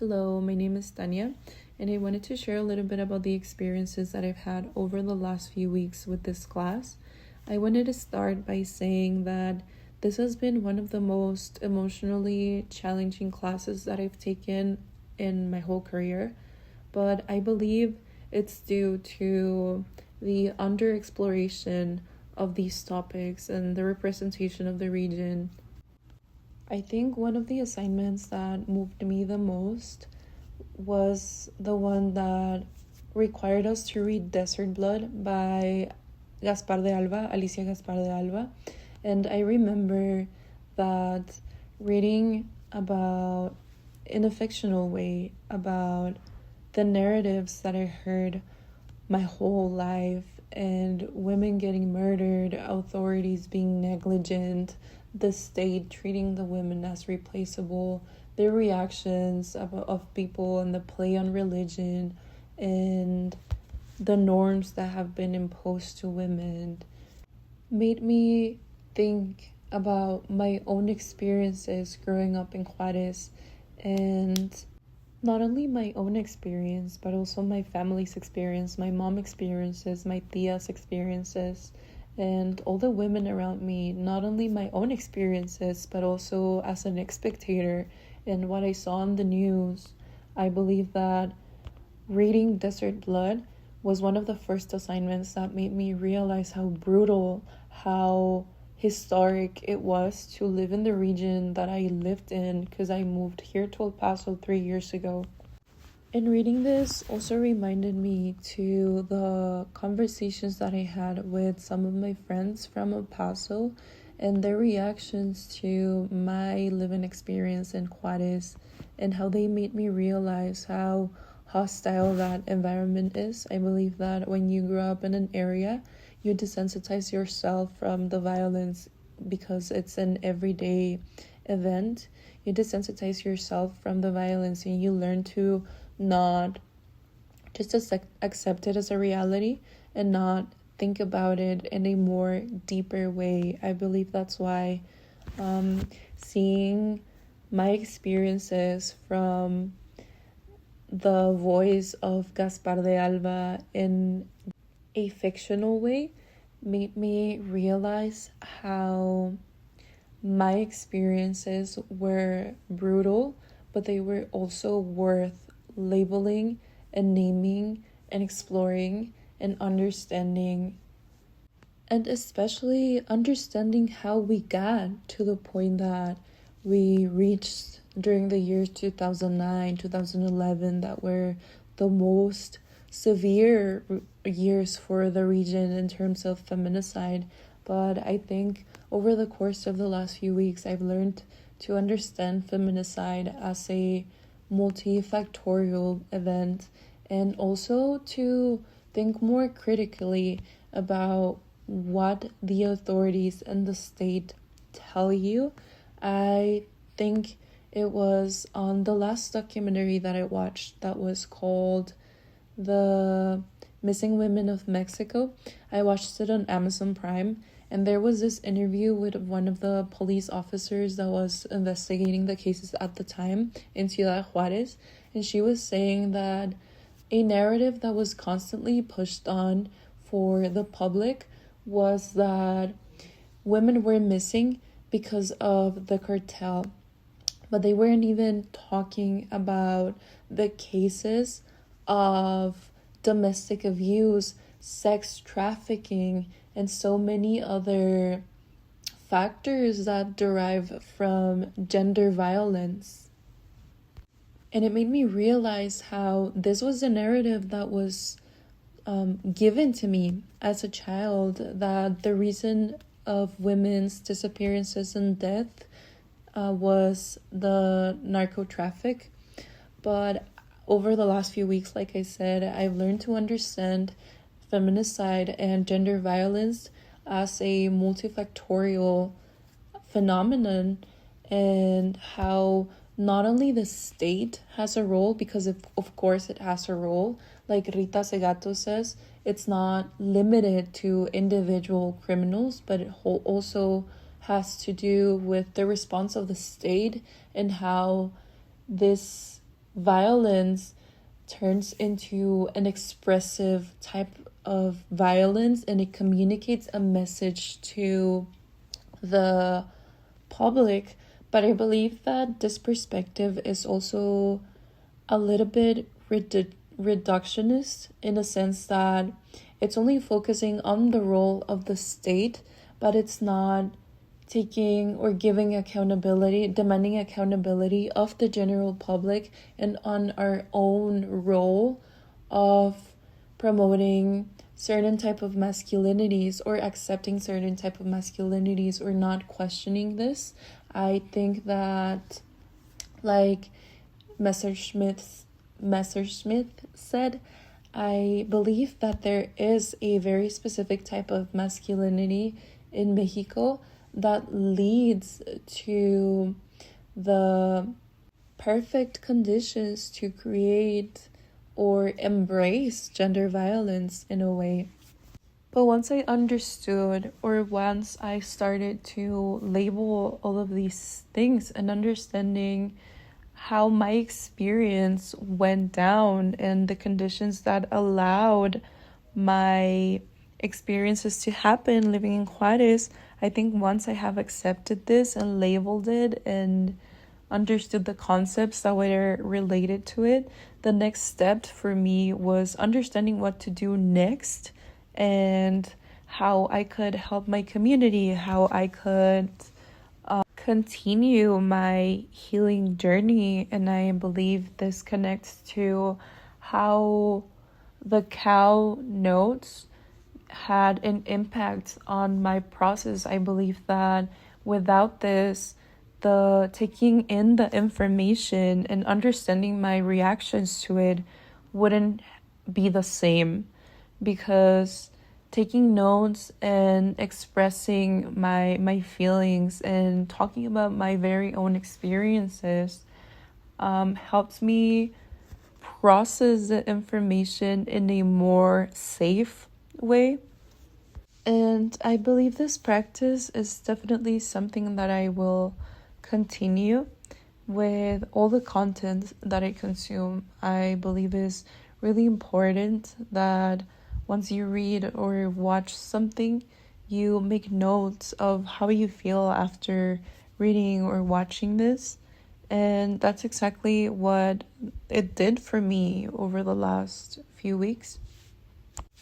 Hello, my name is Tanya, and I wanted to share a little bit about the experiences that I've had over the last few weeks with this class. I wanted to start by saying that this has been one of the most emotionally challenging classes that I've taken in my whole career, but I believe it's due to the underexploration of these topics and the representation of the region. I think one of the assignments that moved me the most was the one that required us to read Desert Blood by Gaspar de Alba, Alicia Gaspar de Alba. And I remember that reading about, in a fictional way, about the narratives that I heard my whole life and women getting murdered, authorities being negligent, the state treating the women as replaceable, their reactions of people and the play on religion and the norms that have been imposed to women made me think about my own experiences growing up in Juarez, and not only my own experience, but also my family's experience, my mom experiences, my tia's experiences, and all the women around me, not only my own experiences, but also as an spectator and what I saw on the news. I believe that reading Desert Blood was one of the first assignments that made me realize how brutal, how historic it was to live in the region that I lived in, because I moved here to El Paso 3 years ago. And reading this also reminded me to the conversations that I had with some of my friends from El Paso and their reactions to my living experience in Juarez, and how they made me realize how hostile that environment is. I believe that when you grow up in an area, you desensitize yourself from the violence because it's an everyday event. You desensitize yourself from the violence and you learn to not just accept it as a reality and not think about it in a more deeper way. I believe that's why seeing my experiences from the voice of Gaspar de Alba in a fictional way made me realize how my experiences were brutal, but they were also worth labeling and naming and exploring and understanding, and especially understanding how we got to the point that we reached during the years 2009, 2011, that were the most severe years for the region in terms of feminicide. But I think over the course of the last few weeks, I've learned to understand feminicide as a multifactorial event, and also to think more critically about what the authorities and the state tell you. I think it was on the last documentary that I watched that was called The Missing Women of Mexico. I watched it on Amazon Prime, and there was this interview with one of the police officers that was investigating the cases at the time in Ciudad Juarez, and she was saying that a narrative that was constantly pushed on for the public was that women were missing because of the cartel, but they weren't even talking about the cases of domestic abuse, sex trafficking, and so many other factors that derive from gender violence. And it made me realize how this was a narrative that was given to me as a child, that the reason of women's disappearances and death was the narco traffic. But over the last few weeks, like I said, I've learned to understand feminicide and gender violence as a multifactorial phenomenon, and how not only the state has a role, because of course it has a role, like Rita Segato says, it's not limited to individual criminals, but it also has to do with the response of the state and how this violence turns into an expressive type of violence, and it communicates a message to the public. But I believe that this perspective is also a little bit reductionist, in a sense that it's only focusing on the role of the state, but it's not taking or giving accountability, demanding accountability of the general public and on our own role of promoting certain type of masculinities or accepting certain type of masculinities or not questioning this. I think that, like Messerschmitt said, I believe that there is a very specific type of masculinity in Mexico that leads to the perfect conditions to create or embrace gender violence in a way. But once I understood, or once I started to label all of these things and understanding how my experience went down and the conditions that allowed my experiences to happen living in Juarez, I think once I have accepted this and labeled it and understood the concepts that were related to it, the next step for me was understanding what to do next and how I could help my community, how I could continue my healing journey. And I believe this connects to how the cow notes had an impact on my process. I believe that without this, the taking in the information and understanding my reactions to it wouldn't be the same, because taking notes and expressing my feelings and talking about my very own experiences helps me process the information in a more safe way. And I believe this practice is definitely something that I will continue with all the content that I consume. I believe is really important that once you read or watch something, you make notes of how you feel after reading or watching this. And that's exactly what it did for me over the last few weeks.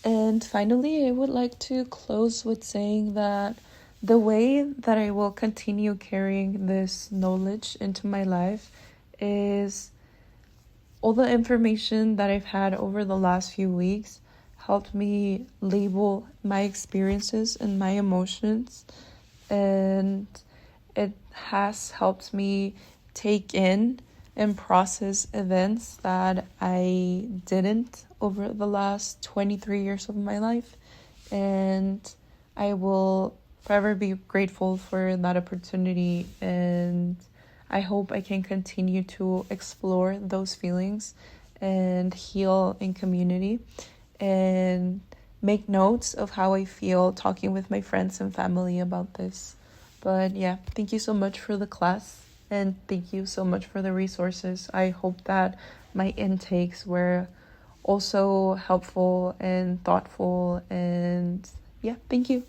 And finally, I would like to close with saying that the way that I will continue carrying this knowledge into my life is all the information that I've had over the last few weeks helped me label my experiences and my emotions, and it has helped me take in and process events that I didn't over the last 23 years of my life. And I will forever be grateful for that opportunity, and I hope I can continue to explore those feelings and heal in community and make notes of how I feel talking with my friends and family about this. But yeah, thank you so much for the class, and thank you so much for the resources. I hope that my intakes were also helpful and thoughtful, and yeah, thank you.